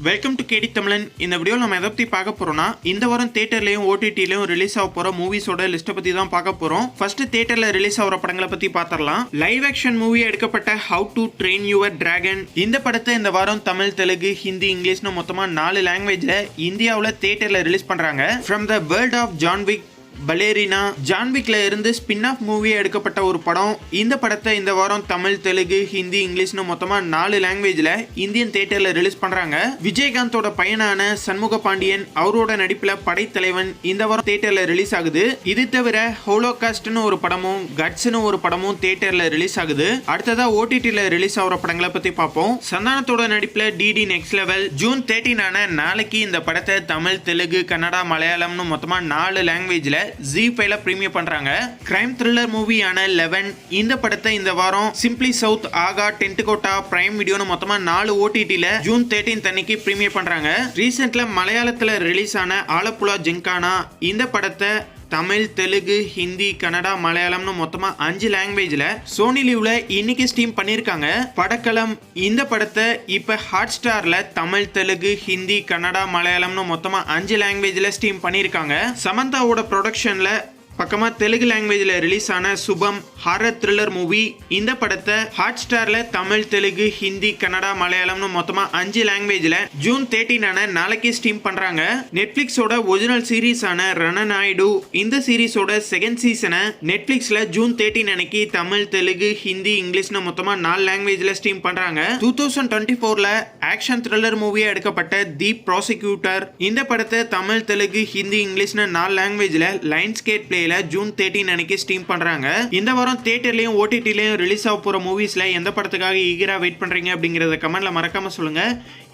Welcome to கேடி தமிழன். இந்த வீடியோவில் நம்ம எதை பற்றி பார்க்க போகிறோம்னா, இந்த வாரம் தியேட்டர்லையும் ஓடிடிலையும் ரிலீஸ் ஆக போகிற மூவிஸோட லிஸ்ட்டை பற்றி தான் பார்க்க போகிறோம். ஃபர்ஸ்ட் தியேட்டரில் ரிலீஸ் ஆகிற படங்களை பற்றி பார்த்துடலாம். லைவ் ஆக்ஷன் மூவி எடுக்கப்பட்ட how to train your dragon இந்த படத்தை இந்த வாரம் தமிழ், தெலுங்கு, ஹிந்தி, இங்கிலீஷ்னு மொத்தமாக 4 லாங்குவேஜில் இந்தியாவில் தியேட்டரில் ரிலீஸ் பண்ணுறாங்க. From the world of John Wick Ballerina, ஜான்விக்ல இருந்து ஸ்பின் ஆஃப் மூவி எடுக்கப்பட்ட ஒரு படம். இந்த படத்தை இந்த வாரம் தமிழ், தெலுங்கு, ஹிந்தி, இங்கிலீஷ்னு மொத்தமா 4 லாங்குவேஜ்ல இந்தியன் தியேட்டர்ல ரிலீஸ் பண்றாங்க. விஜயகாந்தோட பையனான சண்முக பாண்டியன் அவரோட நடிப்புல படைத்தலைவன் இந்த வாரம் தியேட்டர்ல ரிலீஸ் ஆகுது. இது தவிர ஹோலோகாஸ்ட்னு ஒரு படமும் கட்ஸ்னு ஒரு படமும் தியேட்டர்ல ரிலீஸ் ஆகுது. அடுத்ததா ஓடிடில ரிலீஸ் ஆகிற படங்களை பத்தி பார்ப்போம். சந்தானத்தோட நடிப்புல டிடி நெக்ஸ்ட் லெவல் ஜூன் 13 நாளைக்கு இந்த படத்தை தமிழ், தெலுங்கு, கன்னடா, மலையாளம்னு மொத்தமா 4 லாங்குவேஜ்ல ZEE5ல பிரீமியர் பண்றாங்க. கிரைம் த்ரில்லர் மூவியான 11 இந்த படத்தை இந்த வாரம் சிம்பிளி சவுத், ஆகா, டென்ட்கோட்டா, பிரைம் வீடியோன்னு மொத்தமா 4 ஓடிடில ஜூன் 13 அன்னைக்கு பிரீமியர் பண்றாங்க. ரீசென்ட்ல மலையாளத்துல ரிலீஸ் ஆன ஆலப்புழா ஜிங்கானா இந்த படத்தை தமிழ், தெலுங்கு, ஹிந்தி, கன்னடா, மலையாளம்னு மொத்தமா 5 லாங்குவேஜ்ல சோனி லிவ்ல இன்னைக்கு ஸ்ட்ரீம் பண்ணிருக்காங்க. படக்களம் இந்த படத்தை இப்ப ஹாட் ஸ்டார்ல தமிழ், தெலுங்கு, ஹிந்தி, கன்னடா, மலையாளம்னு மொத்தமா 5 லாங்குவேஜ்ல ஸ்ட்ரீம் பண்ணிருக்காங்க. சமந்தாவோட ப்ரொடக்ஷன்ல பக்கமா தெலுங்கு லாங்குவேஜ்ல ரிலீஸ் ஆன சுபம் ஹாரர் த்ரில்லர் மூவி இந்த படத்தை ஹாட் ஸ்டார்ல தமிழ், தெலுங்கு, ஹிந்தி, கன்னடா, மலையாளம்னு மொத்தமா 5 லாங்குவேஜ்ல ஜூன் 13 நாளைக்கு ஸ்ட்ரீம் பண்றாங்க. நெட்ஃபிளிக்ஸோட ஒரிஜினல் சீரீஸ் ஆன ரணநாயுடு இந்த சீரீஸோட செகண்ட் சீசனை நெட்ஃபிளிக்ஸ்ல ஜூன் 13 அன்னைக்கு தமிழ், தெலுங்கு, ஹிந்தி, இங்கிலீஷ்னு மொத்தமா 4 லாங்குவேஜ்ல ஸ்ட்ரீம் பண்றாங்க. 2024ல ஆக்ஷன் த்ரில்லர் மூவியா எடுக்கப்பட்ட தி ப்ராசிக்யூட்டர் இந்த படத்தை தமிழ், தெலுங்கு, ஹிந்தி, இங்கிலீஷ்னு 4 லாங்குவேஜ்ல லைன்ஸ்கேட் பிளே ஜூன் 13 அன்னைக்கு ஸ்ட்ரீம் பண்றாங்க. இந்த வாரம் தியேட்டர்லயும் ஓடிடிலயும் ரிலீஸ் ஆக போற மூவிஸ்ல எந்த படத்துக்காக ஈகரா வெயிட் பண்றீங்க அப்படிங்கறத கமெண்ட்ல மறக்காம சொல்லுங்க.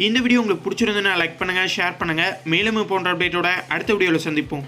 இந்த வீடியோ உங்களுக்கு பிடிச்சிருந்தா லைக் பண்ணுங்க, ஷேர் பண்ணுங்க. மேலும் போன்ற அப்டேட்டோட அடுத்த வீடியோல சந்திப்போம்.